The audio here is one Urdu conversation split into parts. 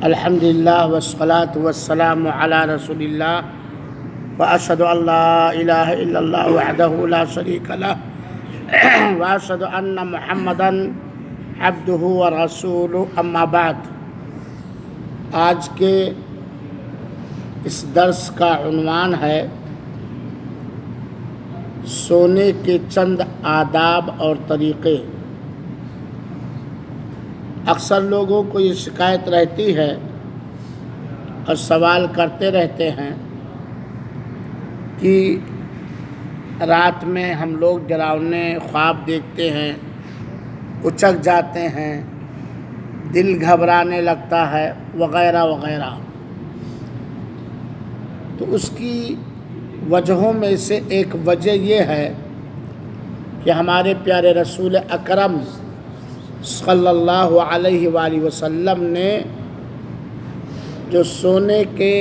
الحمدللہ والصلاة والسلام علی رسول اللہ واشہد ان لا الہ الا اللہ وحدہ لا شریک لہ واشہد ان محمدا عبدہ ورسولہ اما بعد۔ آج کے اس درس کا عنوان ہے سونے کے چند آداب اور طریقے۔ اکثر لوگوں کو یہ شکایت رہتی ہے اور سوال کرتے رہتے ہیں کہ رات میں ہم لوگ ڈراؤنے خواب دیکھتے ہیں، اچک جاتے ہیں، دل گھبرانے لگتا ہے وغیرہ وغیرہ۔ تو اس کی وجہوں میں سے ایک وجہ یہ ہے کہ ہمارے پیارے رسول اکرم صلی اللہ علیہ وآلہ وسلم نے جو سونے کے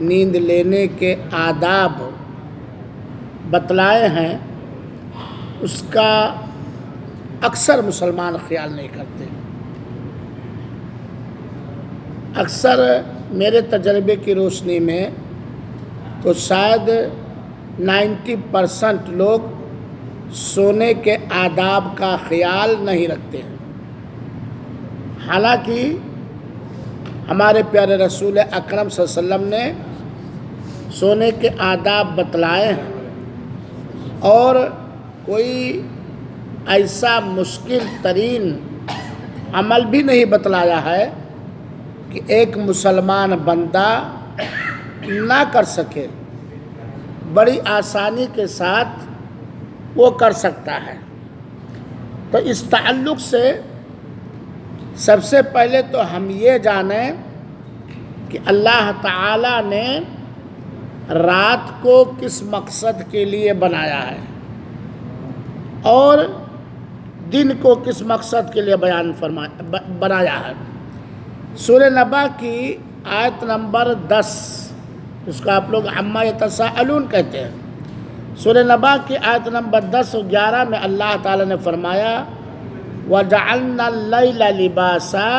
نیند لینے کے آداب بتلائے ہیں اس کا اکثر مسلمان خیال نہیں کرتے۔ اکثر میرے تجربے کی روشنی میں تو شاید 90% لوگ سونے کے آداب کا خیال نہیں رکھتے ہیں، حالانکہ ہمارے پیارے رسول اکرم صلی اللہ علیہ وسلم نے سونے کے آداب بتلائے ہیں، اور کوئی ایسا مشکل ترین عمل بھی نہیں بتلایا ہے کہ ایک مسلمان بندہ نہ کر سکے، بڑی آسانی کے ساتھ وہ کر سکتا ہے۔ تو اس تعلق سے سب سے پہلے تو ہم یہ جانیں کہ اللہ تعالیٰ نے رات کو کس مقصد کے لیے بنایا ہے اور دن کو کس مقصد کے لیے بنایا ہے۔ سورہ نبا کی آیت نمبر 10، اس کو آپ لوگ عما یتساءلون کہتے ہیں۔ سورہ نبا کی آیت نمبر 10 و 11 میں اللہ تعالیٰ نے فرمایا وَجَعَلْنَا اللَّيْلَ لِبَاسًا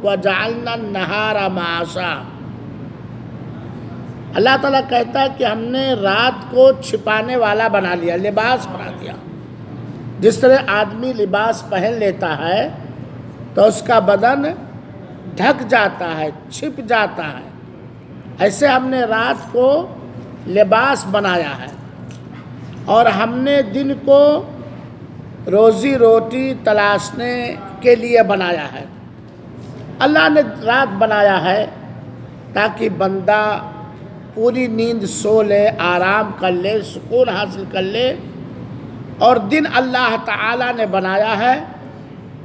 وَجَعَلْنَا النَّهَارَ مَعَاشًا۔ اللہ تعالیٰ کہتا ہے کہ ہم نے رات کو چھپانے والا بنا لیا، لباس بنا دیا۔ جس طرح آدمی لباس پہن لیتا ہے تو اس کا بدن ڈھک جاتا ہے، چھپ جاتا ہے، ایسے ہم نے رات کو لباس بنایا ہے، اور ہم نے دن کو روزی روٹی تلاشنے کے لیے بنایا ہے۔ اللہ نے رات بنایا ہے تاکہ بندہ پوری نیند سو لے، آرام کر لے، سکون حاصل کر لے، اور دن اللہ تعالیٰ نے بنایا ہے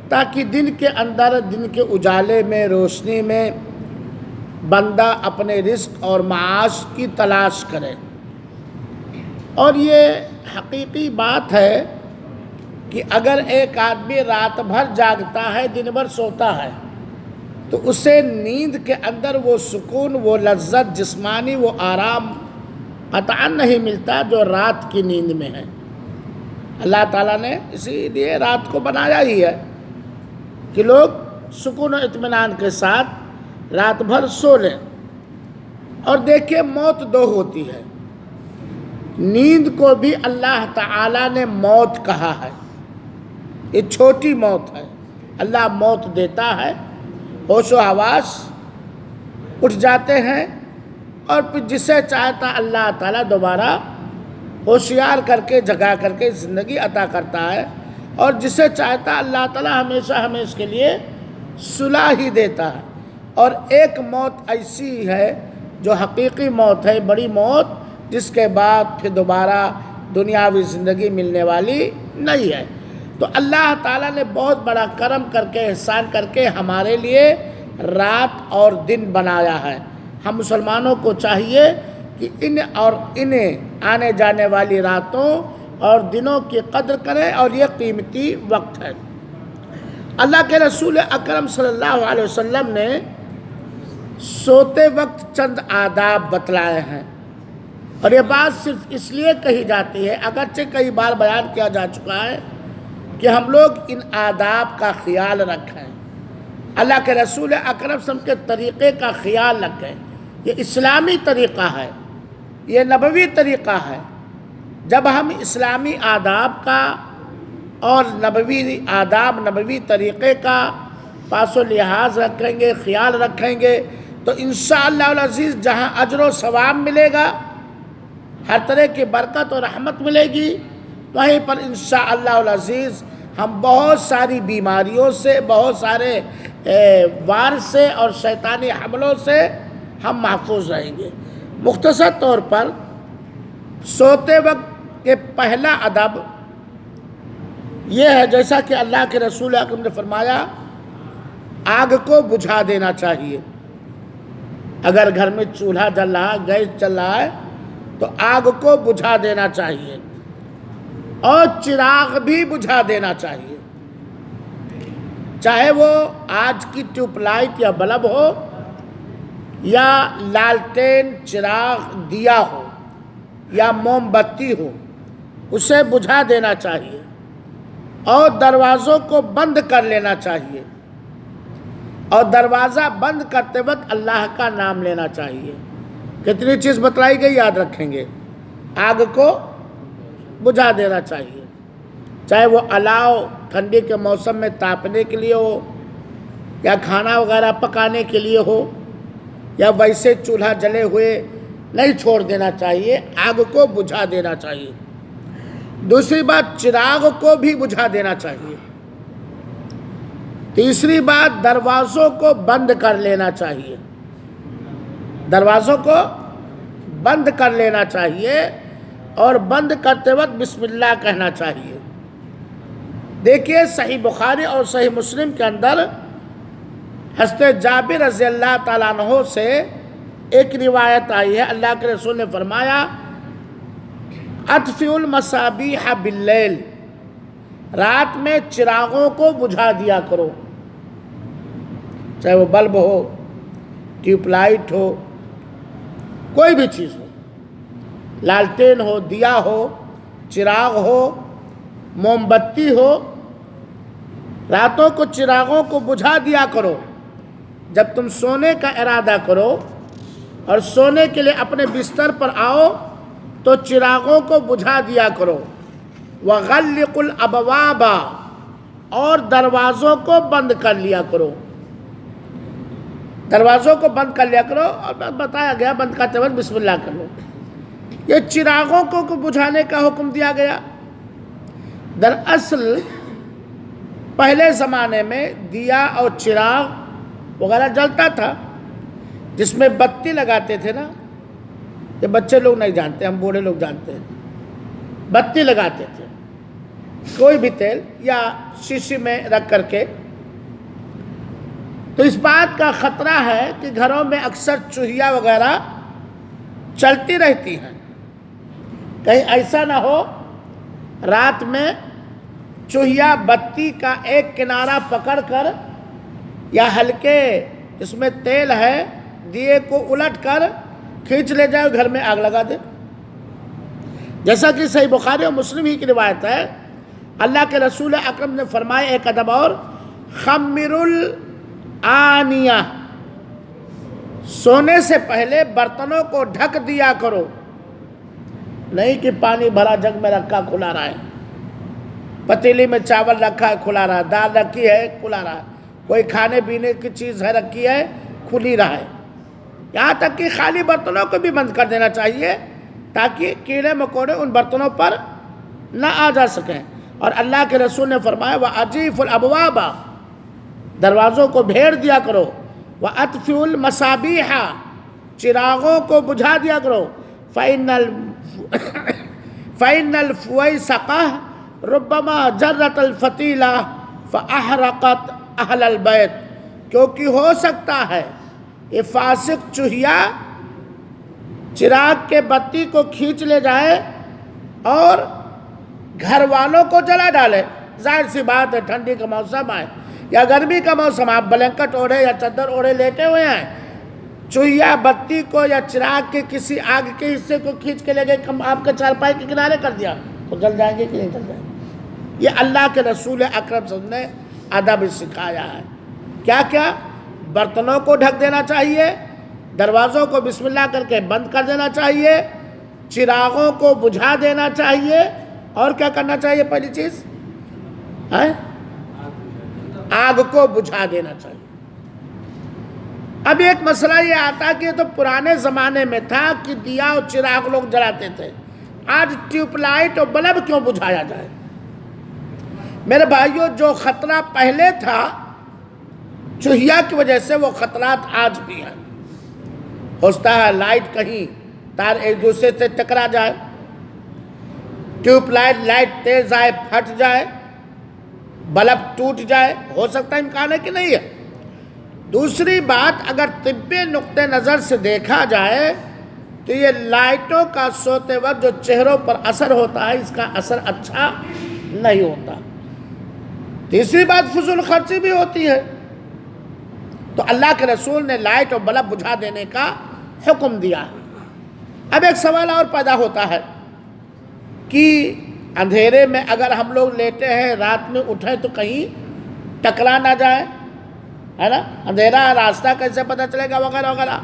تاکہ دن کے اندر، دن کے اجالے میں، روشنی میں بندہ اپنے رزق اور معاش کی تلاش کرے۔ اور یہ حقیقی بات ہے کہ اگر ایک آدمی رات بھر جاگتا ہے، دن بھر سوتا ہے، تو اسے نیند کے اندر وہ سکون، وہ لذت، جسمانی وہ آرام قطعاً نہیں ملتا جو رات کی نیند میں ہے۔ اللہ تعالیٰ نے اسی لیے رات کو بنایا ہی ہے کہ لوگ سکون و اطمینان کے ساتھ رات بھر سو لیں۔ اور دیکھیں، موت دو ہوتی ہے، نیند کو بھی اللہ تعالیٰ نے موت کہا ہے، یہ چھوٹی موت ہے۔ اللہ موت دیتا ہے، ہوش و حواس اٹھ جاتے ہیں، اور پھر جسے چاہتا اللہ تعالیٰ دوبارہ ہوشیار کر کے، جگا کر کے زندگی عطا کرتا ہے، اور جسے چاہتا اللہ تعالیٰ ہمیشہ ہمیشہ کے لیے صلح ہی دیتا ہے۔ اور ایک موت ایسی ہے جو حقیقی موت ہے، بڑی موت، جس کے بعد پھر دوبارہ دنیاوی زندگی ملنے والی نہیں ہے۔ تو اللہ تعالیٰ نے بہت بڑا کرم کر کے، احسان کر کے ہمارے لیے رات اور دن بنایا ہے۔ ہم مسلمانوں کو چاہیے کہ انہیں آنے جانے والی راتوں اور دنوں کی قدر کریں، اور یہ قیمتی وقت ہے۔ اللہ کے رسول اکرم صلی اللہ علیہ وسلم نے سوتے وقت چند آداب بتلائے ہیں، اور یہ بات صرف اس لیے کہی جاتی ہے، اگرچہ کئی بار بیان کیا جا چکا ہے، کہ ہم لوگ ان آداب کا خیال رکھیں۔ اللہ کے رسول اکرم صلی اللہ علیہ وسلم کے طریقے کا خیال رکھیں. یہ اسلامی طریقہ ہے، یہ نبوی طریقہ ہے. جب ہم اسلامی آداب کا اور نبوی آداب نبوی طریقے کا پاس و لحاظ رکھیں گے، خیال رکھیں گے، تو انشاءاللہ العزیز جہاں اجر و ثواب ملے گا، ہر طرح کی برکت اور رحمت ملے گی، وہیں پر انشاءاللہ العزیز ہم بہت ساری بیماریوں سے، بہت سارے وار سے اور شیطانی حملوں سے ہم محفوظ رہیں گے. مختصر طور پر سوتے وقت کے پہلا ادب یہ ہے، جیسا کہ اللہ کے رسول اکرم نے فرمایا، آگ کو بجھا دینا چاہیے. اگر گھر میں چولہا جل رہا ہے، گیس چل رہا ہے، تو آگ کو بجھا دینا چاہیے اور چراغ بھی بجھا دینا چاہیے. چاہے وہ آج کی ٹیوب لائٹ یا بلب ہو یا لالٹین، چراغ، دیا ہو یا موم بتی ہو، اسے بجھا دینا چاہیے اور دروازوں کو بند کر لینا چاہیے. اور دروازہ بند کرتے وقت اللہ کا نام لینا چاہیے. کتنی چیز بتلائی گئی یاد رکھیں گے. آگ کو بجھا دینا چاہیے، چاہے وہ الاؤ ٹھنڈی کے موسم میں تاپنے کے لیے ہو یا کھانا وغیرہ پکانے کے لیے ہو، یا ویسے چولہا جلے ہوئے نہیں چھوڑ دینا چاہیے، آگ کو بجھا دینا چاہیے. دوسری بات، چراغ کو بھی بجھا دینا چاہیے. تیسری بات، دروازوں کو بند کر لینا چاہیے. دروازوں کو بند کر لینا چاہیے اور بند کرتے وقت بسم اللہ کہنا چاہیے. دیکھیے صحیح بخاری اور صحیح مسلم کے اندر حضرت جابر رضی اللہ تعالیٰ عنہ سے ایک روایت آئی ہے. اللہ کے رسول نے فرمایا، اطفئوا المصابیح باللیل، رات میں چراغوں کو بجھا دیا کرو. چاہے وہ بلب ہو، ٹیوب لائٹ ہو، کوئی بھی چیز ہو، لالٹین ہو، دیا ہو، چراغ ہو، موم بتی ہو، راتوں کو چراغوں کو بجھا دیا کرو. جب تم سونے کا ارادہ کرو اور سونے کے لیے اپنے بستر پر آؤ تو چراغوں کو بجھا دیا کرو. وَغَلِّقُوا الْأَبْوَابَ، اور دروازوں کو بند کر لیا کرو. دروازوں کو بند کر لیا کرو، اور بتایا گیا بند کرتے وقت بسم اللہ کر لو. یہ چراغوں کو بجھانے کا حکم دیا گیا. دراصل پہلے زمانے میں دیا اور چراغ وغیرہ جلتا تھا، جس میں بتی لگاتے تھے نا. یہ بچے لوگ نہیں جانتے، ہم بوڑھے لوگ جانتے ہیں. بتی لگاتے تھے کوئی بھی تیل یا شیشی میں رکھ کر کے. تو اس بات کا خطرہ ہے کہ گھروں میں اکثر چوہیاں وغیرہ چلتی رہتی ہیں. کہیں ایسا نہ ہو رات میں چوہیا بتی کا ایک کنارہ پکڑ کر یا ہلکے اس میں تیل ہے دیے کو الٹ کر کھینچ لے جائے، گھر میں آگ لگا دے. جیسا کہ صحیح بخاری اور مسلم ہی کی روایت ہے، اللہ کے رسول اکرم نے فرمایا ایک ادب اور، خمر الآنیہ، سونے سے پہلے برتنوں کو ڈھک دیا کرو. نہیں کہ پانی بھرا جگ میں رکھا کھلا رہا ہے، پتیلی میں چاول رکھا ہے کھلا رہا ہے، دال رکھی ہے کھلا رہا ہے، کوئی کھانے پینے کی چیز ہے رکھی ہے کھلی رہا ہے. یہاں تک کہ خالی برتنوں کو بھی بند کر دینا چاہیے تاکہ کیڑے مکوڑے ان برتنوں پر نہ آ جا سکیں. اور اللہ کے رسول نے فرمایا، وَأَجِيفُوا الْأَبْوَابَ، دروازوں کو بھیڑ دیا کرو. وَأَطْفِئُوا الْمَصَابِيحَ، چراغوں کو بجھا دیا کرو. فَإِنَّ الْفُوَيْسَقَةَ رُبَّمَا جَرَّتْ الْفَتِيلَةَ فَأَحْرَقَتْ أَهْلَ الْبَيْتِ، کیونکہ ہو سکتا ہے یہ فاسق چوہیا چراغ کے بتی کو کھینچ لے جائے اور گھر والوں کو جلا ڈالے. ظاہر سی بات ہے ٹھنڈی کا موسم ہے یا گرمی کا موسم، آپ بلینکٹ اوڑھے یا چادر اوڑھے لیٹے ہوئے ہیں، چوہیا بتی کو یا چراغ کے کسی آگ کے حصے کو کھینچ کے لے گئے، آپ کے چارپائی کے کنارے کر دیا تو جل جائیں گے کہ نہیں جل جائیں گے. یہ اللہ کے رسول اکرم صلی اللہ علیہ وسلم نے ادب سکھایا ہے. کیا کیا؟ برتنوں کو ڈھک دینا چاہیے، دروازوں کو بسم اللہ کر کے بند کر دینا چاہیے، چراغوں کو بجھا دینا چاہیے، اور کیا کرنا چاہیے؟ پہلی چیز آگ کو بجھا دینا چاہیے۔ اب ایک مسئلہ یہ آتا کہ تو پرانے زمانے میں تھا کہ دیا اور چراغ لوگ جلاتے تھے، آج ٹیوب لائٹ اور بلب کیوں بجھایا جائے؟ میرے بھائیوں، جو خطرہ پہلے تھا چوہیا کی وجہ سے، وہ خطرات آج بھی ہیں۔ ہوتا ہے لائٹ کہیں تار ایک دوسرے سے ٹکرا جائے، ٹیوب لائٹ تیز آئے پھٹ جائے، بلب ٹوٹ جائے، ہو سکتا ہے، امکان ہے کہ نہیں ہے؟ دوسری بات، اگر طبی نقطہ نظر سے دیکھا جائے تو یہ لائٹوں کا سوتے وقت جو چہروں پر اثر ہوتا ہے، اس کا اثر اچھا نہیں ہوتا۔ تیسری بات، فضول خرچی بھی ہوتی ہے۔ تو اللہ کے رسول نے لائٹ اور بلب بجھا دینے کا حکم دیا ہے۔ اب ایک سوال اور پیدا ہوتا ہے کہ اندھیرے میں اگر ہم لوگ لیٹے ہیں، رات میں اٹھیں تو کہیں ٹکرا نہ جائے، ہے نا؟ اندھیرا راستہ کیسے پتہ چلے گا، وغیرہ وغیرہ۔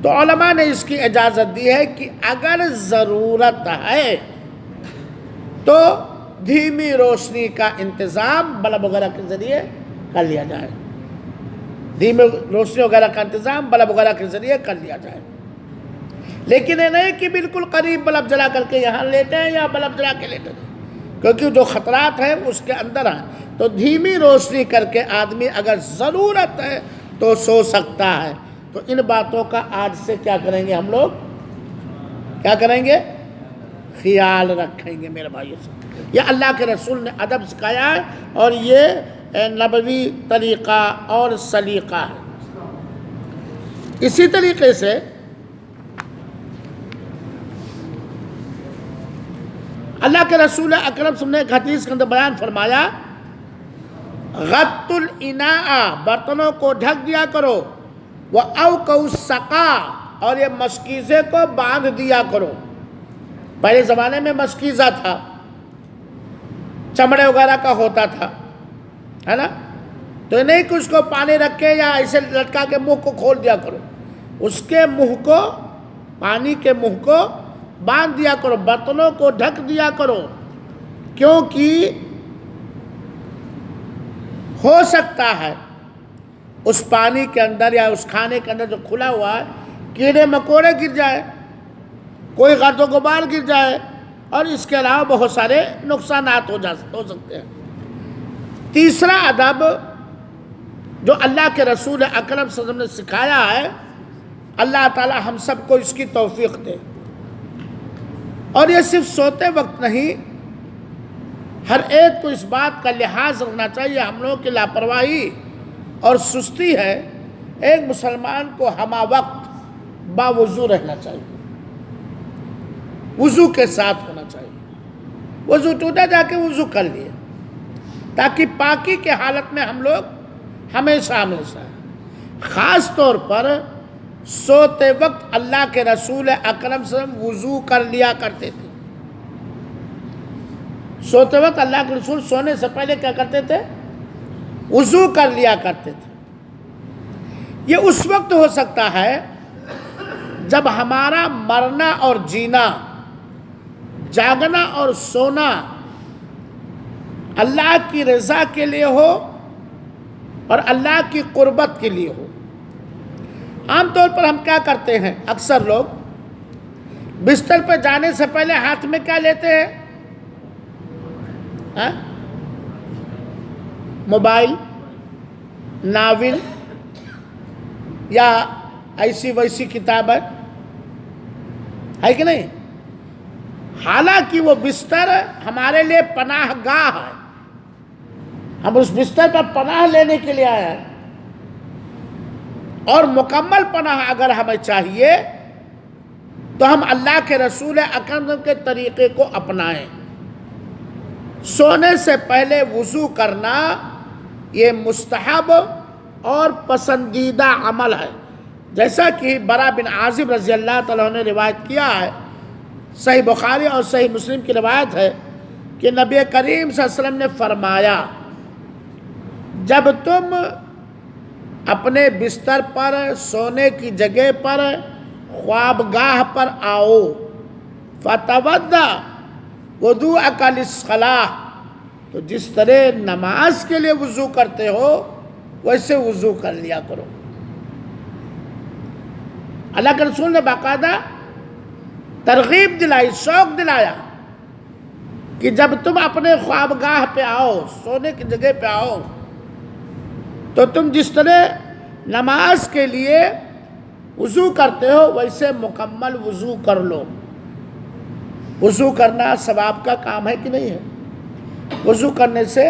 تو علماء نے اس کی اجازت دی ہے کہ اگر ضرورت ہے تو دھیمی روشنی کا انتظام بلب وغیرہ کے ذریعے کر لیا جائے، دھیمی روشنی وغیرہ کا انتظام بلب وغیرہ کے ذریعے کر لیا جائے، لیکن یہ نہیں کہ بالکل قریب بلب جلا کر کے یہاں لیٹے ہیں یا بلب جلا کے لیٹے ہیں، کیونکہ جو خطرات ہیں اس کے اندر ہیں۔ تو دھیمی روشنی کر کے آدمی اگر ضرورت ہے تو سو سکتا ہے۔ تو ان باتوں کا آج سے کیا کریں گے ہم لوگ؟ کیا کریں گے؟ خیال رکھیں گے میرے بھائیوں سے۔ یہ اللہ کے رسول نے ادب سکھایا ہے، اور یہ نبوی طریقہ اور سلیقہ ہے۔ اسی طریقے سے اللہ کے رسول اکرم صلی اللہ علیہ وسلم نے ایک حدیث کے اندر بیان فرمایا، غط الاناء، برتنوں کو ڈھک دیا کرو، وَأَوْقَوْا السَّقَا، اور یہ مشکیزے کو باندھ دیا کرو۔ پہلے زمانے میں مشکیزہ تھا، چمڑے وغیرہ کا ہوتا تھا، ہے نا؟ تو نہیں کہ اس کو پانی رکھ کے یا ایسے لٹکا کے منہ کو کھول دیا کرو، اس کے منہ کو، پانی کے منہ کو باندھ دیا کرو، برتنوں کو ڈھک دیا کرو، کیونکہ ہو سکتا ہے اس پانی کے اندر یا اس کھانے کے اندر جو کھلا ہوا ہے کیڑے مکوڑے گر جائے، کوئی گرد و غبار گر جائے، اور اس کے علاوہ بہت سارے نقصانات ہو سکتے ہیں۔ تیسرا ادب جو اللہ کے رسول اکرم صلی اللہ علیہ وسلم نے سکھایا ہے، اللہ تعالی ہم سب کو اس کی توفیق دے۔ اور یہ صرف سوتے وقت نہیں، ہر ایک کو اس بات کا لحاظ رکھنا چاہیے، ہم لوگوں کی لاپرواہی اور سستی ہے۔ ایک مسلمان کو ہمہ وقت باوضو رہنا چاہیے، وضو کے ساتھ ہونا چاہیے۔ وضو ٹوٹا جا کے وضو کر لیے، تاکہ پاکی کے حالت میں ہم لوگ ہمیشہ خاص طور پر سوتے وقت اللہ کے رسول اکرم صلی اللہ علیہ وسلم وضو کر لیا کرتے تھے۔ سوتے وقت اللہ کے رسول سونے سے پہلے کیا کرتے تھے؟ وضو کر لیا کرتے تھے۔ یہ اس وقت ہو سکتا ہے جب ہمارا مرنا اور جینا، جاگنا اور سونا اللہ کی رضا کے لیے ہو اور اللہ کی قربت کے لیے ہو۔ عام طور پر ہم کیا کرتے ہیں؟ اکثر لوگ بستر پہ جانے سے پہلے ہاتھ میں کیا لیتے ہیں؟ موبائل، ناول یا ایسی ویسی کتابیں، ہے کہ نہیں؟ حالانکہ وہ بستر ہمارے لیے پناہ گاہ ہے، ہم اس بستر پر پناہ لینے کے لیے آئے ہیں، اور مکمل پناہ اگر ہمیں چاہیے تو ہم اللہ کے رسول اکرم کے طریقے کو اپنائیں۔ سونے سے پہلے وضو کرنا یہ مستحب اور پسندیدہ عمل ہے، جیسا کہ برا بن عازب رضی اللہ تعالیٰ نے روایت کیا ہے، صحیح بخاری اور صحیح مسلم کی روایت ہے کہ نبی کریم صلی اللہ علیہ وسلم نے فرمایا، جب تم اپنے بستر پر، سونے کی جگہ پر، خوابگاہ پر آؤ، فتودع وضوءک للصلاۃ، تو جس طرح نماز کے لیے وضو کرتے ہو ویسے وضو کر لیا کرو۔ اللہ کے رسول نے باقاعدہ ترغیب دلائی، شوق دلایا کہ جب تم اپنے خوابگاہ پہ آؤ، سونے کی جگہ پہ آؤ، تو تم جس طرح نماز کے لیے وضو کرتے ہو ویسے مکمل وضو کر لو۔ وضو کرنا ثواب کا کام ہے کہ نہیں ہے؟ وضو کرنے سے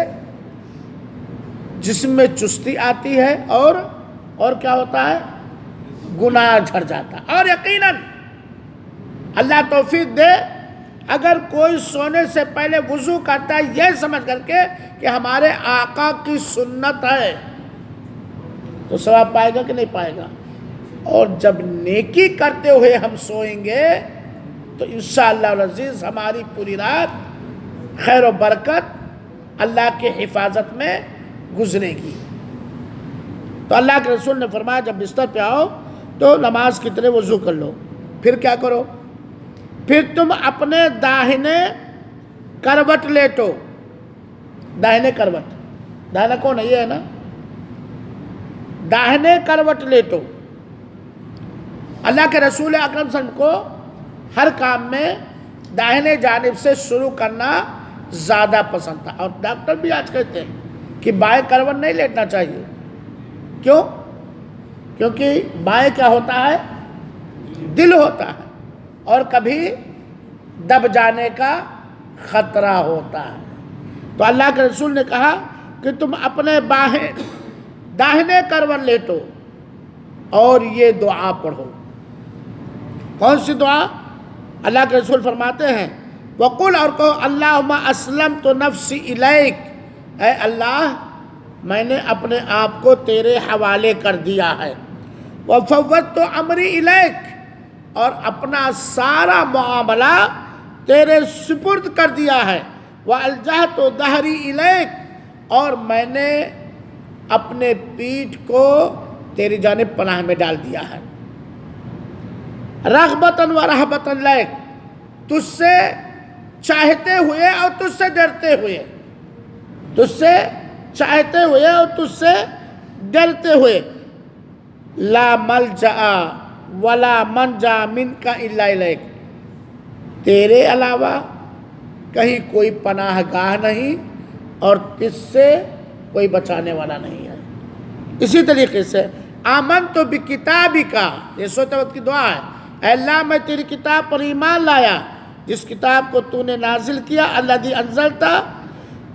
جسم میں چستی آتی ہے اور کیا ہوتا ہے؟ گناہ جھڑ جاتا ہے۔ اور یقیناً اللہ توفیق دے، اگر کوئی سونے سے پہلے وضو کرتا ہے یہ سمجھ کر کے کہ ہمارے آقا کی سنت ہے، تو ثواب پائے گا کہ نہیں پائے گا؟ اور جب نیکی کرتے ہوئے ہم سوئیں گے تو انشاءاللہ العزیز ہماری پوری رات خیر و برکت اللہ کی حفاظت میں گزرے گی۔ تو اللہ کے رسول نے فرمایا جب بستر پہ آؤ تو نماز کی طرح وضو کر لو۔ پھر کیا کرو؟ پھر تم اپنے داہنے کروٹ لیٹو۔ داہنے کروٹ، داہنا کون ہے؟ یہ ہے نا، داہنے کروٹ لیٹو۔ اللہ کے رسول اکرم صلی اللہ علیہ وسلم کو ہر کام میں داہنے جانب سے شروع کرنا زیادہ پسند تھا، اور ڈاکٹر بھی آج کہتے ہیں کہ بائیں کروٹ نہیں لیٹنا چاہیے۔ کیوں؟ کیونکہ بائیں کیا ہوتا ہے؟ دل ہوتا ہے، اور کبھی دب جانے کا خطرہ ہوتا ہے۔ تو اللہ کے رسول نے کہا کہ تم اپنے داہنے کروٹ لیٹو اور یہ دعا پڑھو۔ کون سی دعا؟ اللہ کے رسول فرماتے ہیں وَقُلْ، اور کہو اللہم اسلمت نفسی الیک، اے اللہ میں نے اپنے آپ کو تیرے حوالے کر دیا ہے، وَفَوَّضْتُ أَمْرِي إِلَيْكَ، اور اپنا سارا معاملہ تیرے سپرد کر دیا ہے، وَأَلْجَأْتُ ظَهْرِي إِلَيْكَ، اور میں نے اپنے پیٹھ کو تیری جانب پناہ میں ڈال دیا ہے، رغبتاً ورہبتاً لک، تجھ سے چاہتے ہوئے اور تجھ سے ڈرتے ہوئے، تجھ سے چاہتے ہوئے اور تجھ سے ڈرتے ہوئے، لا ملجأ ولا منجا منک الا الیک، تیرے علاوہ کہیں کوئی پناہ گاہ نہیں اور تجھ سے کوئی بچانے والا نہیں ہے۔ اسی طریقے سے آمنت بکتابک، یہ سوتے وقت کی دعا ہے، اے اللہ میں تیری کتاب پر ایمان لایا جس کتاب کو تو نے نازل کیا، الذی انزلت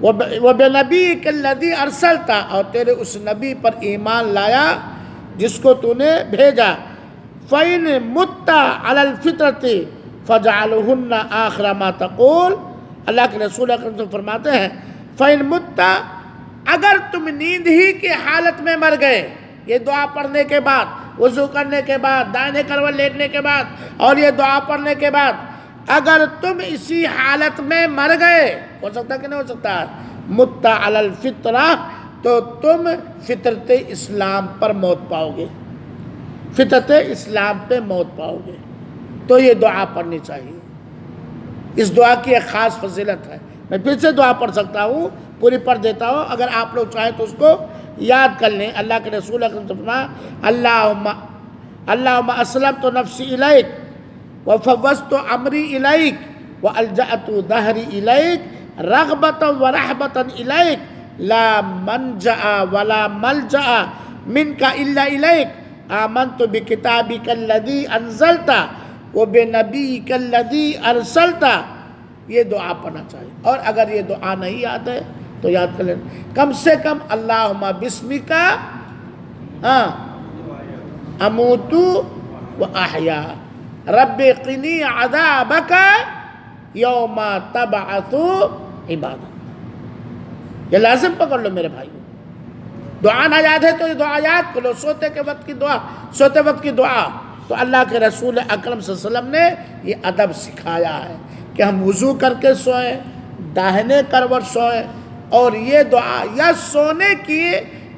وبنبیک الذی ارسلت، اور تیرے اس نبی پر ایمان لایا جس کو تو نے بھیجا، فَإِن مُتَّ عَلَى الْفِطْرَةِ فَاجْعَلْهُنَّ آخِرَ مَا تَقُولُ، اللہ کے رسول اکرم صلی اللہ علیہ وسلم فرماتے ہیں فَإِن مُتَّ، اگر تم نیند ہی کی حالت میں مر گئے، یہ دعا پڑھنے کے بعد، وضو کرنے کے بعد، دائیں کروٹ لیٹنے کے بعد اور یہ دعا پڑھنے کے بعد اگر تم اسی حالت میں مر گئے، ہو سکتا کہ نہیں ہو سکتا، مُتَّ عَلَى الْفِطْرَةِ، تو تم فطرت اسلام پر موت پاؤ گے، فطرت اسلام پہ موت پاؤ گے، تو یہ دعا پڑھنی چاہیے۔ اس دعا کی ایک خاص فضیلت ہے، میں پھر سے دعا پڑھ سکتا ہوں، پوری پڑھ دیتا ہوں، اگر آپ لوگ چاہیں تو اس کو یاد کر لیں۔ اللہ کے رسول اکرم صلی اللہ علیہ وسلم اللہم اسلمت نفسی الیک وفوضت امری الیک والجأت ظہری الیک رغبتا ورہبتا الیک لا منجأ ولا ملجأ منک الا الیک آمنت بکتابک الذی انزلت وبنبیک الذی ارسلت، یہ دعا پڑھنا چاہیے۔ اور اگر یہ دعا نہیں یاد ہے تو یاد کر لینا، کم سے کم اللہم بسمک اموت و احیا رب قنی عذابک یوم تبعث عبادک، یہ لازم پکڑ لو میرے بھائیو۔ دعا نہ یاد ہے تو یہ دعا یاد کر لو، سوتے کے وقت کی دعا، سوتے وقت کی دعا۔ تو اللہ کے رسول اکرم صلی اللہ علیہ وسلم نے یہ ادب سکھایا ہے کہ ہم وضو کر کے سوئیں، داہنے کروٹ سوئیں، اور یہ دعا یا سونے کی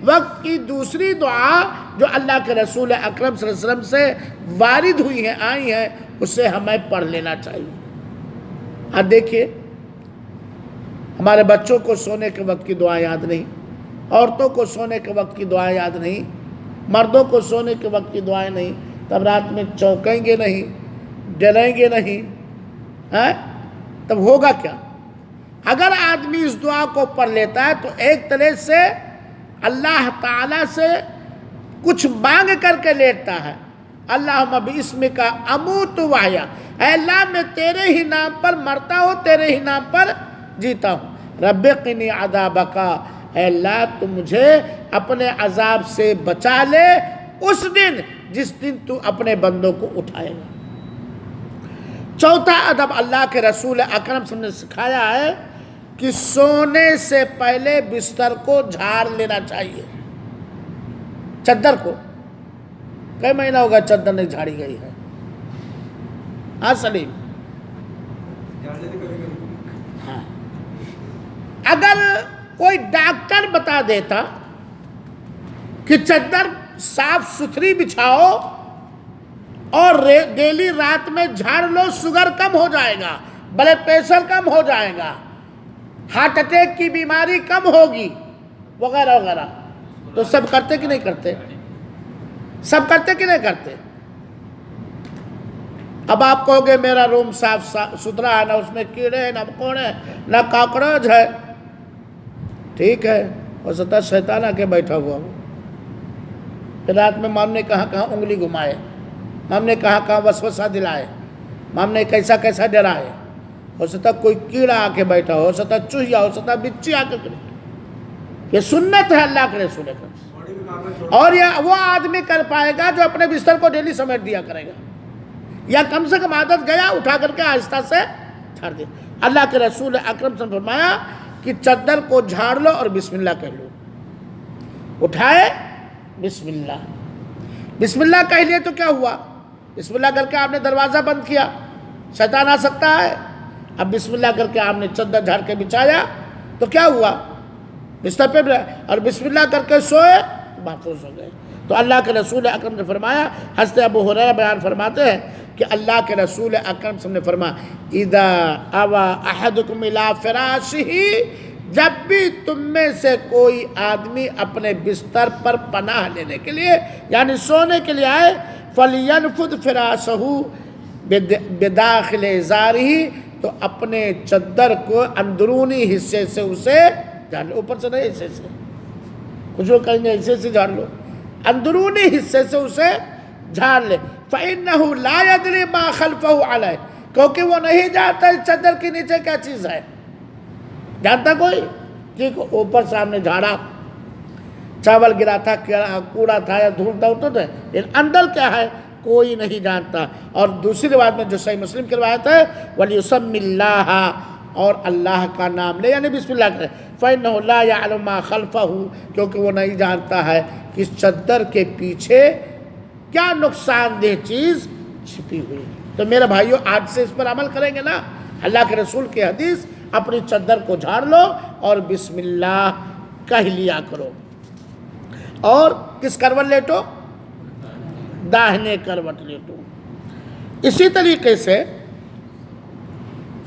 وقت کی دوسری دعا جو اللہ کے رسول اکرم صلی اللہ علیہ وسلم سے وارد ہوئی ہیں، آئی ہیں، اسے ہمیں پڑھ لینا چاہیے۔ اب دیکھیے، ہمارے بچوں کو سونے کے وقت کی دعا یاد نہیں، عورتوں کو سونے کے وقت کی دعائیں یاد نہیں، مردوں کو سونے کے وقت کی دعائیں نہیں، تب رات میں چونکیں گے نہیں، ڈریں گے نہیں، تب ہوگا کیا؟ اگر آدمی اس دعا کو پڑھ لیتا ہے تو ایک طرح سے اللہ تعالیٰ سے کچھ مانگ کر کے لیٹتا ہے۔ اللہم باسمک اموت واحیا، اے اللہ میں تیرے ہی نام پر مرتا ہوں، تیرے ہی نام پر جیتا ہوں۔ رب قنی عذابک، اے اللہ تو مجھے اپنے عذاب سے بچا لے اس دن جس دن تو اپنے بندوں کو اٹھائے گا۔ چوتھا ادب اللہ کے رسول اکرم صلی اللہ علیہ وسلم نے سکھایا ہے کہ سونے سے پہلے بستر کو جھاڑ لینا چاہیے۔ چادر کو کئی مہینہ ہوگا چادر نہیں جھاڑی گئی ہے؟ ہاں سلیم، ہاں، اگر کوئی ڈاکٹر بتا دیتا کہ چادر صاف ستھری بچھاؤ اور ڈیلی رات میں جھاڑ لو، شوگر کم ہو جائے گا، بلڈ پریشر کم ہو جائے گا، ہارٹ اٹیک کی بیماری کم ہوگی، وغیرہ وغیرہ، تو سب کرتے کہ نہیں کرتے؟ سب کرتے کہ نہیں کرتے؟ اب آپ کہو گے میرا روم صاف ستھرا ہے، نہ اس میں کیڑے ہیں، نہ مکوڑے ہیں، نہ کاکروچ ہے۔ ٹھیک ہے، ہو سکتا ہے شیطان آ کے بیٹھا ہوا ہو، پھر رات میں مام نے کہاں کہاں انگلی گھمائے، مام نے کہاں کہاں وسوسہ دلائے، مام نے کیسا کیسا ڈرائے۔ ہو سکتا کوئی کیڑا آ کے بیٹھا ہو سکتا چوہیا، ہو سکتا بچی آ کے بیٹھا۔ یہ سنت ہے اللہ کے رسول اکرم، اور یہ وہ آدمی کر پائے گا جو اپنے بستر کو ڈیلی سمیٹ دیا کرے گا، یا کم سے کم عادت گیا اٹھا کر کے آہستہ سے چھاڑ دے۔ اللہ کے رسول اکرم صلی اللہ علیہ وسلم نے فرمایا کہ چادر کو جھاڑ لو اور بسم اللہ کہہ لو، اٹھائے بسم اللہ، بسم اللہ کہہ لیے تو کیا ہوا؟ بسم اللہ کر کے آپ نے دروازہ بند کیا، شیطان آ سکتا ہے۔ اب بسم اللہ کر کے آپ نے چادر جھاڑ کے بچھایا تو کیا ہوا؟ بستر پہ اور بسم اللہ کر کے سوئے، محفوظ ہو گئے۔ تو اللہ کے رسول اکرم نے فرمایا، حضرت ابو ہریرہ بیان فرماتے ہیں کہ اللہ کے رسول اکرم صلی اللہ علیہ وسلم نے فرمایا اذا اوا احدکم الی فراشہ، جب بھی تم میں سے کوئی آدمی اپنے بستر پر پناہ لینے کے لیے یعنی سونے کے لیے آئے، فَلْيَنْفُضْ فِرَاشَهُ بِدَاخِلِ ازَارِهِ، تو اپنے چادر کو اندرونی حصے سے اسے جھاڑ لو، اوپر سے نہیں، حصے سے۔ کچھ لوگ کہیں گے حصے سے جھاڑ لو، اندرونی حصے سے اسے جھاڑ لے۔ فَإِنَّهُ لَا يَدْرِي مَا خَلْفَهُ عَلَيْهِ، کیونکہ وہ نہیں جانتا اس چادر کے نیچے کیا چیز ہے۔ جانتا کوئی؟ ٹھیک، اوپر سامنے جھاڑا، چاول گرا تھا، کوڑا تھا یا دھول تھا، لیکن اندر کیا ہے کوئی نہیں جانتا۔ اور دوسری روایت میں جو صحیح مسلم کی روایت ہے، وَلْيُسَمِّ اللَّهَ، اور اللہ کا نام لے یعنی بسم اللہ کرے۔ فَإِنَّهُ لَا يَعْلَمُ مَا خَلْفَهُ، کیونکہ وہ نہیں جانتا ہے کہ اس چادر کے پیچھے کیا نقصان دہ چیز چھپی ہوئی۔ تو میرے بھائیو، آج سے اس پر عمل کریں گے نا؟ اللہ کے رسول کی حدیث، اپنی چادر کو جھاڑ لو اور بسم اللہ کہہ لیا کرو۔ اور کس کروٹ لیٹو؟ داہنے کروٹ لیٹو۔ اسی طریقے سے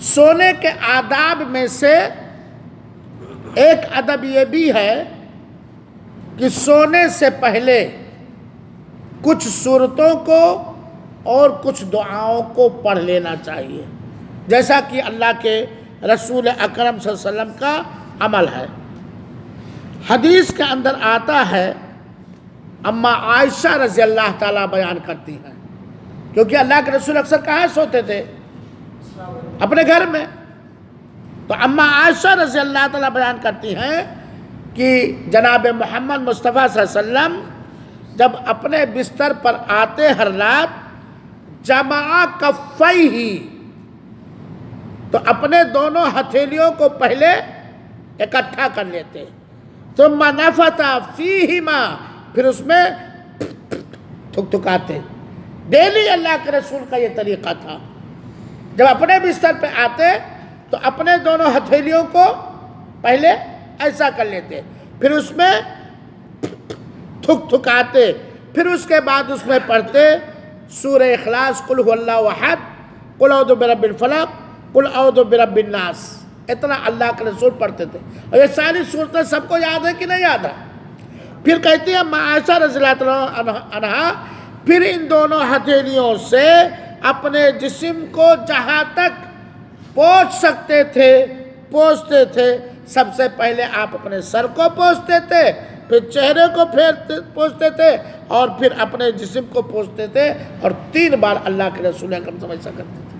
سونے کے آداب میں سے ایک ادب یہ بھی ہے کہ سونے سے پہلے کچھ سورتوں کو اور کچھ دعاؤں کو پڑھ لینا چاہیے، جیسا کہ اللہ کے رسول اکرم صلی اللہ علیہ وسلم کا عمل ہے۔ حدیث کے اندر آتا ہے، اما عائشہ رضی اللہ تعالیٰ بیان کرتی ہیں، کیونکہ اللہ کے رسول اکثر کہاں سوتے تھے؟ اپنے گھر میں۔ تو اما عائشہ رضی اللہ تعالیٰ بیان کرتی ہیں کہ جناب محمد مصطفیٰ صلی اللہ علیہ وسلم جب اپنے بستر پر آتے ہر رات، جمع کفیہ، تو اپنے دونوں ہتھیلیوں کو پہلے اکٹھا کر لیتے، ثم نفث فیہما، پھر اس میں تھکاتے۔ ڈیلی اللہ کے رسول کا یہ طریقہ تھا، جب اپنے بستر پہ آتے تو اپنے دونوں ہتھیلیوں کو پہلے ایسا کر لیتے، پھر اس میں تھک تھکاتے، پھر اس کے بعد اس میں پڑھتے سورہ اخلاص، قل هو اللہ احد، قل اعوذ برب الفلق، قل اعوذ برب الناس، اتنا اللہ کے رسول پڑھتے تھے۔ اور یہ ساری صورتیں سب کو یاد ہے کہ نہیں یاد ہے؟ پھر کہتی ہے عائشہ رضی اللہ عنہا، پھر ان دونوں ہتھیلیوں سے اپنے جسم کو جہاں تک پہنچ سکتے تھے پہنچتے تھے۔ سب سے پہلے آپ اپنے سر کو پہنچتے تھے، پھر چہرے کو پہنچتے تھے، اور پھر اپنے جسم کو پہنچتے تھے، اور 3 بار اللہ کے رسول اکرم صلی اللہ علیہ وسلم ایسا کرتے تھے۔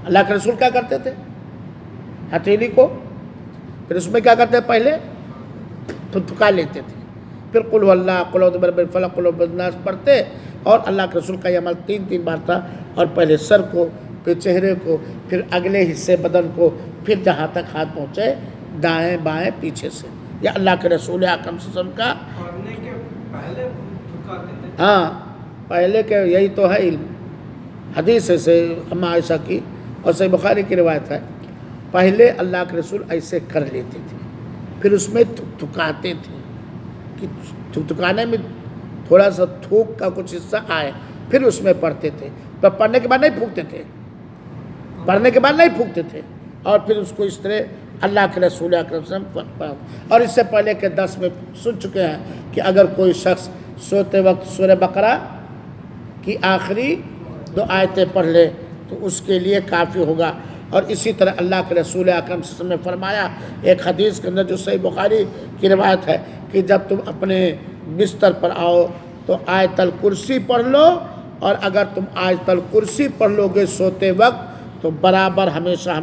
اللہ کے رسول کیا کرتے تھے؟ ہتھیلی کو، پھر اس میں کیا کرتے تھے؟ پہلے تھکا لیتے تھے، پھر قل هو اللہ، قل اعوذ برب الفلق، قل اعوذ برب الناس پڑھتے، اور اللہ کے رسول کا یہ عمل 3 بار تھا، اور پہلے سر کو، پھر چہرے کو، پھر اگلے حصے بدن کو، پھر جہاں تک ہاتھ پہنچے دائیں بائیں پیچھے سے۔ یہ اللہ کے رسول اکرم صلی اللہ علیہ وسلم کا پڑھنے کے پہلے تھکاتے تھے۔ ہاں، پہلے کے یہی تو ہے علم، حدیث سے اما عائشہ کی اور صحیح بخاری کی روایت ہے، پہلے اللہ کے رسول ایسے کر لیتے تھے، پھر اس میں تھکاتے تھے کہ تھکانے میں تھوڑا سا تھوک کا کچھ حصہ آئے، پھر اس میں پڑھتے تھے، پر پڑھنے کے بعد نہیں پھونکتے تھے، پڑھنے کے بعد نہیں پھونکتے تھے، اور پھر اس کو اس طرح اللہ کے رسول اکرم صلی اللہ علیہ وسلم۔ اور اس سے پہلے کے 10 میں سن چکے ہیں کہ اگر کوئی شخص سوتے وقت سورہ بقرہ کی آخری 2 آیتیں پڑھ لے تو اس کے لیے کافی ہوگا۔ اور اسی طرح اللہ کے رسول اکرم صلی اللہ علیہ وسلم نے فرمایا ایک حدیث کے اندر جو صحیح بخاری کی روایت ہے کہ جب تم اپنے بستر پر آؤ تو آیت الکرسی پڑھ لو، اور اگر تم آیت الکرسی پڑھ لو گے سوتے وقت تو برابر ہمیشہ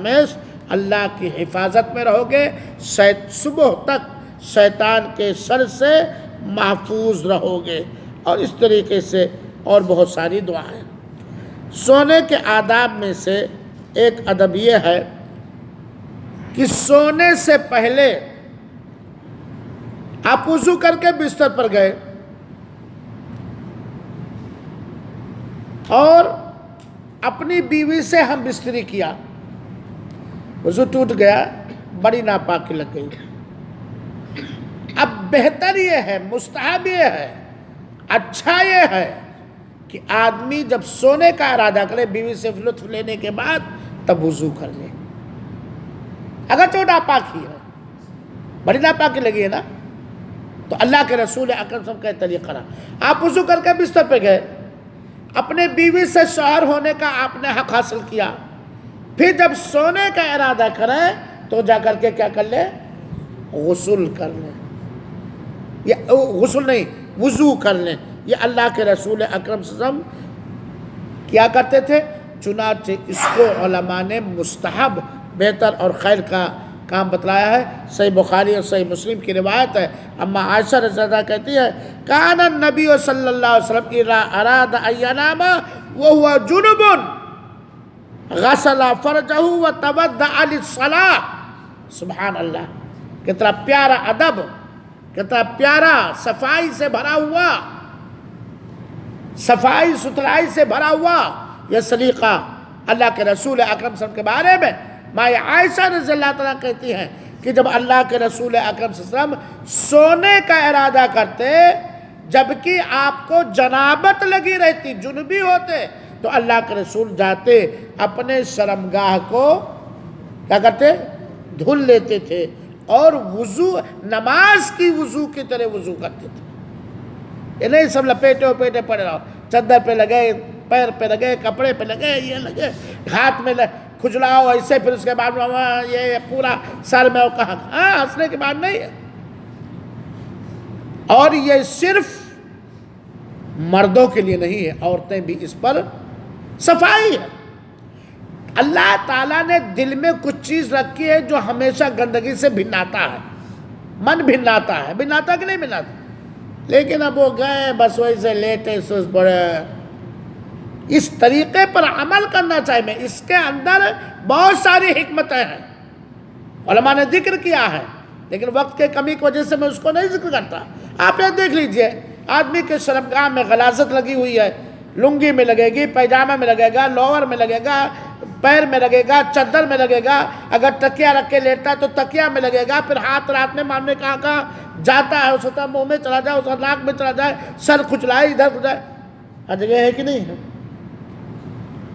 اللہ کی حفاظت میں رہو گے، صبح تک شیطان کے شر سے محفوظ رہو گے۔ اور اس طریقے سے اور بہت ساری دعائیں۔ سونے کے آداب میں سے ایک ادب یہ ہے کہ سونے سے پہلے آپ وضو کر کے بستر پر گئے اور اپنی بیوی سے ہم بستری کیا، وضو ٹوٹ گیا، بڑی ناپاکی لگ گئی۔ اب بہتر یہ ہے، مستحب یہ ہے، اچھا یہ ہے کہ آدمی جب سونے کا ارادہ کرے بیوی سے لطف لینے کے بعد تب وضو کر لے، اگر تو ناپاکی ہے، بڑی ناپاکی لگی ہے نا، تو اللہ کے رسول اکرم صلی اللہ علیہ وسلم کا طریقہ رہا۔ آپ وضو کر کے بستر پہ گئے، اپنے بیوی سے شوہر ہونے کا آپ نے حق حاصل کیا، پھر جب سونے کا ارادہ کریں تو جا کر کے کیا کر لیں؟ غسل کر لیں، یہ غسل نہیں، وضو کر لیں۔ یہ اللہ کے رسول اکرم صلی اللہ علیہ وسلم کیا کرتے تھے، چنانچہ اس کو علماء نے مستحب، بہتر اور خیر کا کام بتلایا ہے۔ صحیح بخاری اور صحیح مسلم کی روایت ہے، اما عائشہ رضی اللہ عنہا کہتی ہے کان النبی صلی اللہ علیہ وسلم اذا اراد ان ینام وهو جنب غسل فرجہ وتوضأ للصلاة۔ سبحان اللہ، کتنا پیارا ادب، کتنا پیارا صفائی سے بھرا ہوا، صفائی ستھرائی سے بھرا ہوا یہ سلیقہ اللہ کے رسول اکرم صلی اللہ علیہ وسلم کے بارے میں ماں عائشہ رضی اللہ تعالیٰ کہتی ہیں کہ جب اللہ کے رسول اکرم صلی اللہ علیہ وسلم سونے کا ارادہ کرتے جبکہ آپ کو جنابت لگی رہتی، جنبی ہوتے، تو اللہ کے رسول جاتے اپنے شرمگاہ کو کیا کرتے؟ دھل لیتے تھے، اور وضو نماز کی وضو کی طرح وضو کرتے تھے۔ یہ نہیں سب لپیٹے وپیٹے پڑے رہو، چادر پہ لگے، پیر پہ لگے، کپڑے پہ لگے، یہ لگے، ہاتھ میں کھجلاؤ ایسے، پھر اس کے بعد یہ پورا سر میں کہاں، ہنسنے کے بعد نہیں ہے۔ اور یہ صرف مردوں کے لیے نہیں ہے، عورتیں بھی اس پر صفائی ہے۔ اللہ تعالیٰ نے دل میں کچھ چیز رکھی ہے جو ہمیشہ گندگی سے بھناتا ہے، من بھناتا ہے، بھناتا کہ نہیں بھناتا؟ لیکن اب وہ گئے بس وہی سے لیٹے سوس پڑے۔ اس طریقے پر عمل کرنا چاہیے، اس کے اندر بہت ساری حکمتیں ہیں، علماء نے ذکر کیا ہے، لیکن وقت کے کمی کی وجہ سے میں اس کو نہیں ذکر کرتا۔ آپ یہ دیکھ لیجئے، آدمی کے شرمگاہ میں غلاظت لگی ہوئی ہے، لنگی میں لگے گی، پیجامے میں لگے گا، لوور میں لگے گا، پیر میں لگے گا، چادر میں لگے گا، اگر تکیہ رکھ کے لیٹا تو تکیہ میں لگے گا، پھر ہاتھ رات میں مامنے کہاں جاتا ہے اس ہوتا منہ میں چلا جائے، اس ناک میں چلا جائے، سر کھچلائے، ادھر کھچلائے، ہر جگہ ہے کہ نہیں ہے؟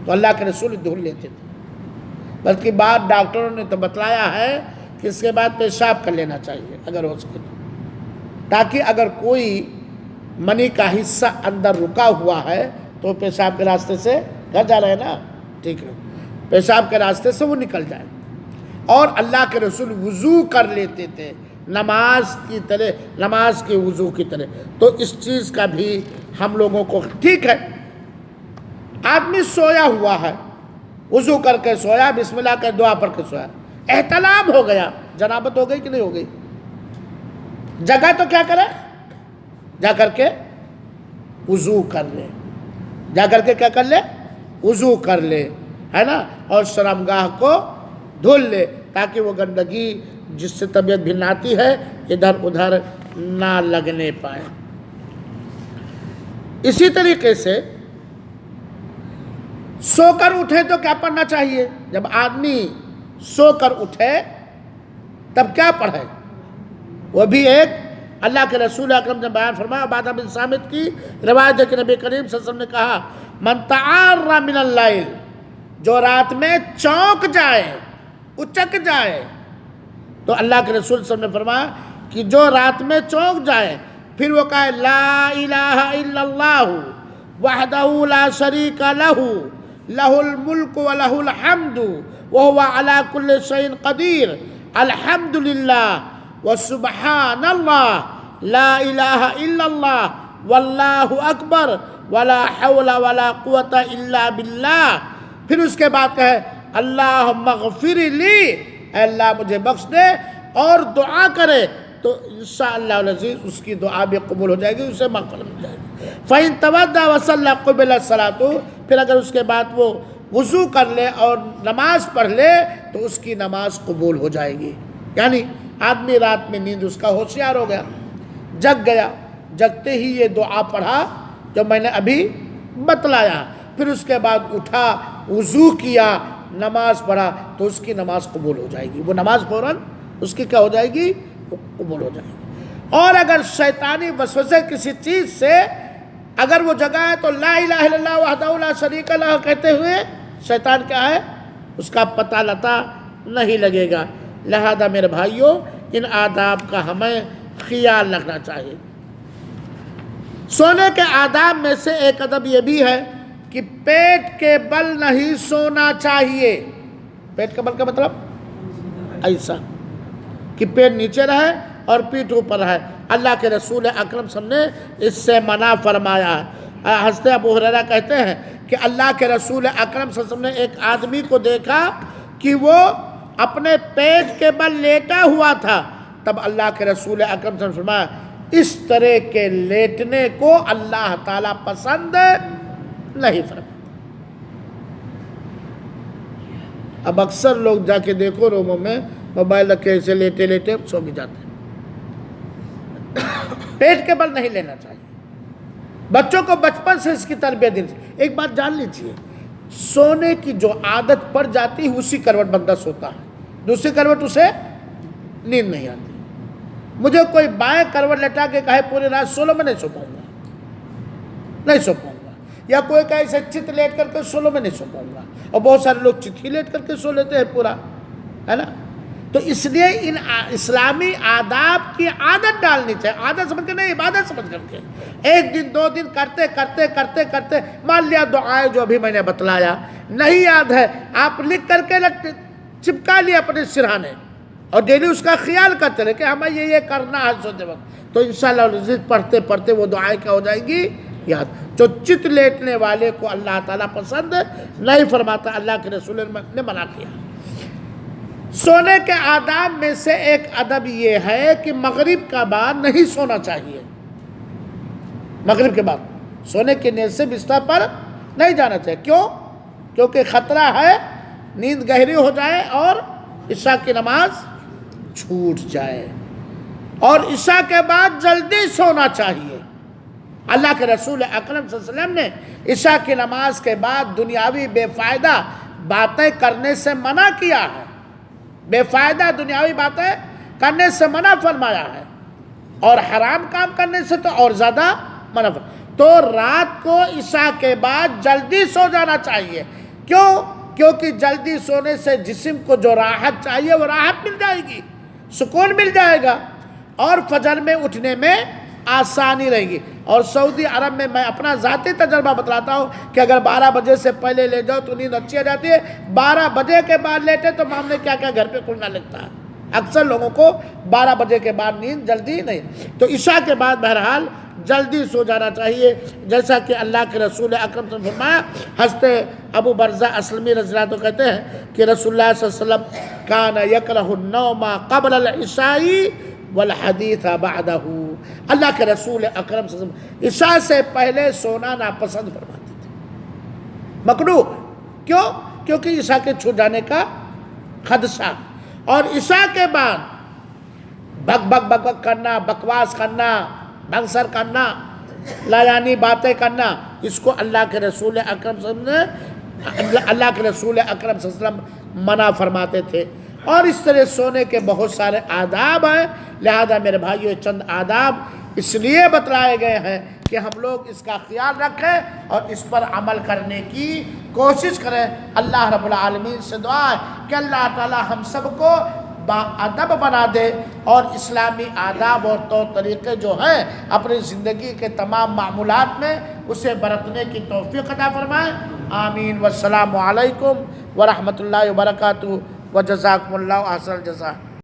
تو اللہ کے رسول دھل لیتے تھے، بلکہ بعد ڈاکٹروں نے تو بتلایا ہے کہ اس کے بعد پیشاب کر لینا چاہیے اگر ہو سکے تو، تاکہ اگر کوئی منی کا حصہ اندر رکا ہوا ہے تو پیشاب کے راستے سے گھر جا رہے ہیں نا، ٹھیک ہے، پیشاب کے راستے سے وہ نکل جائے۔ اور اللہ کے رسول وضو کر لیتے تھے نماز کی طرح، نماز کے وضو کی طرح۔ تو اس چیز کا بھی ہم لوگوں کو، ٹھیک ہے آدمی سویا ہوا ہے، وضو کر کے سویا، بسم اللہ کر دعا پڑھ کے سویا، احتلام ہو گیا، جنابت ہو گئی کہ نہیں ہو گئی؟ جگہ تو کیا کرے؟ جا کر کے وضو کر لے، جا کر کے کیا کر لے؟ وضو کر لے، ہے نا، اور شرمگاہ کو دھل لے تاکہ وہ گندگی جس سے طبیعت بھناتی ہے ادھر ادھر نہ لگنے پائے۔ اسی طریقے سے سو کر اٹھے تو کیا پڑھنا چاہیے؟ جب آدمی سو کر اٹھے تب کیا پڑھے؟ وہ بھی ایک اللہ کے رسول اکرم نے بیان فرمایا، عبادہ بن صامت کی روایت ہے کہ نبی کریم صلی اللہ علیہ وسلم نے کہا، من تعار من اللیل، جو رات میں چونک جائے، اچک جائے، تو اللہ کے رسول صلی اللہ علیہ وسلم نے فرمایا کہ جو رات میں چونک جائے پھر وہ کہے لا الہ الا اللہ وحدہ لا شریک لہ لہ الملک ولہ الحمد وہو علی کل شیء قدیر الحمدللہ وسبحان اللہ لا الہ الا اللہ واللہ اکبر ولا حول ولا قوة الا باللہ۔ پھر اس کے بعد کہے اللہم اغفر لی، اے اللہ مجھے بخش دے، اور دعا کرے تو انشاءاللہ العزیز اس کی دعا بھی قبول ہو جائے گی، اسے مغفرت مل جائے گی۔ فَإِن تَوَضَّأَ وَصَلَّى قُبِلَتْ صَلَاتُهُ، پھر اگر اس کے بعد وہ وضو کر لے اور نماز پڑھ لے تو اس کی نماز قبول ہو جائے گی۔ یعنی آدمی رات میں نیند اس کا ہوشیار ہو گیا، جگ گیا، جگتے ہی یہ دعا پڑھا جو میں نے ابھی بتلایا، پھر اس کے بعد اٹھا، وضو کیا، نماز پڑھا تو اس کی نماز قبول ہو جائے گی، وہ نماز فوراً اس کی کیا ہو جائے گی؟ قبول ہو جائے گی۔ اور اگر شیطانی وسوسے کسی چیز سے اگر وہ جگہ ہے تو لا الہ الا اللہ وحدہ لا شریک لہ کہتے ہوئے شیطان کیا ہے؟ اس کا پتہ لتا نہیں لگے گا۔ لہذا میرے بھائیوں ان آداب کا ہمیں خیال رکھنا چاہیے۔ سونے کے آداب میں سے ایک ادب یہ بھی ہے کہ پیٹ کے بل نہیں سونا چاہیے۔ پیٹ کے بل کا مطلب ایسا کہ پیٹ نیچے رہے اور پیٹھ اوپر رہے، اللہ کے رسول اکرم صلی اللہ علیہ وسلم نے اس سے منع فرمایا ہے۔ حضرت ابو ہریرہ کہتے ہیں کہ اللہ کے رسول اکرم صلی اللہ علیہ وسلم نے ایک آدمی کو دیکھا کہ وہ اپنے پیٹ کے بل لیٹا ہوا تھا، تب اللہ کے رسول اکرم صلی اللہ علیہ وسلم نے فرمایا اس طرح کے لیٹنے کو اللہ تعالیٰ پسند نہیں فرماتا۔ اب اکثر لوگ جا کے دیکھو روموں میں موبائل رکھے ایسے لیٹے لیٹے سو بھی جاتے ہیں۔ پیٹ کے بل نہیں لینا چاہیے، بچوں کو بچپن سے اس کی تربیت دینی چاہیے۔ ایک بات جان لیجیے، سونے کی جو عادت پڑ جاتی ہے اسی کروٹ بندہ سوتا ہے، دوسری کروٹ اسے نیند نہیں آتی۔ مجھے کوئی بائیں کروٹ لٹا کے کہے پوری رات سو لو، میں نہیں سو پاؤں گا، نہیں سو پاؤں گا، یا کوئی کہے ایسے چت لیٹ کر کے سو لو، میں نہیں سو پاؤں گا، اور بہت سارے لوگ چت ہی لیٹ کر کے سو لیتے ہیں پورا، ہے نا۔ تو اس لیے ان اسلامی آداب کی عادت ڈالنی چاہیے، عادت سمجھ کے نہیں، عبادت سمجھ کر کے۔ ایک دن دو دن کرتے کرتے کرتے کرتے مان لیا دعائیں جو ابھی میں نے بتلایا نہیں یاد ہے، آپ لکھ کر کے چپکا لیا اپنے سرہانے، اور ڈیلی اس کا خیال کرتے رہے کہ ہمیں یہ کرنا ہے سوتے وقت، تو انشاءاللہ پڑھتے پڑھتے وہ دعائیں کیا ہو جائیں گی؟ یاد۔ جو چت لیٹنے والے کو اللہ تعالیٰ پسند نہیں فرماتا، اللہ کے رسول نے منع کیا۔ سونے کے آداب میں سے ایک ادب یہ ہے کہ مغرب کا بعد نہیں سونا چاہیے، مغرب کے بعد سونے کی نیند سے بستر پر نہیں جانا چاہیے۔ کیوں؟ کیونکہ خطرہ ہے نیند گہری ہو جائے اور عشاء کی نماز چھوٹ جائے، اور عشاء کے بعد جلدی سونا چاہیے۔ اللہ کے رسول اکرم صلی اللہ علیہ وسلم نے عشاء کی نماز کے بعد دنیاوی بے فائدہ باتیں کرنے سے منع کیا ہے، بے فائدہ دنیاوی باتیں کرنے سے منع فرمایا ہے۔ اور حرام کام کرنے سے تو اور زیادہ منع۔ تو رات کو عشاء کے بعد جلدی سو جانا چاہیے۔ کیوں؟ کیونکہ جلدی سونے سے جسم کو جو راحت چاہیے وہ راحت مل جائے گی، سکون مل جائے گا، اور فجر میں اٹھنے میں آسانی رہے گی۔ اور سعودی عرب میں میں اپنا ذاتی تجربہ بتلاتا ہوں کہ اگر 12 بجے سے پہلے لے جاؤ تو نیند اچھی آ جاتی ہے، 12 بجے کے بعد لیٹے تو معاملے کیا کیا گھر پہ کھلنا لگتا ہے۔ اکثر لوگوں کو 12 بجے کے بعد نیند جلدی نہیں، تو عشاء کے بعد بہرحال جلدی سو جانا چاہیے، جیسا کہ اللہ کے رسول اکرم صلی اللہ علیہ وسلم فرمایا۔ حضرت ابو برزہ اسلمی رضی اللہ عنہ کہتے ہیں کہ رسول اللہ صلی اللہ علیہ وسلم کان یکرہ النوم قبل العشاء والحدیث بعدہ، اللہ کے رسول اکرم صلی اللہ علیہ وسلم عشاء سے پہلے سونا ناپسند فرماتے تھے، مکروہ۔ کیوں؟ کیونکہ عشاء کے چھوٹ جانے کا خدشہ، اور عشاء کے بعد بک بک بک بک کرنا، بکواس کرنا، بھنگسر کرنا، لایانی باتیں کرنا، اس کو اللہ کے رسول اکرم صلی اللہ علیہ وسلم اللہ کے رسول اکرم صلی اللہ علیہ وسلم منع فرماتے تھے۔ اور اس طرح سونے کے بہت سارے آداب ہیں، لہذا میرے بھائیو چند آداب اس لیے بتلائے گئے ہیں کہ ہم لوگ اس کا خیال رکھیں اور اس پر عمل کرنے کی کوشش کریں۔ اللہ رب العالمین سے دعا ہے کہ اللہ تعالی ہم سب کو باادب بنا دے، اور اسلامی آداب اور طور طریقے جو ہیں اپنی زندگی کے تمام معمولات میں اسے برتنے کی توفیق عطا فرمائے۔ آمین۔ والسلام علیکم ورحمۃ اللہ وبرکاتہ، وجزاکم اللہ احسن الجزاء۔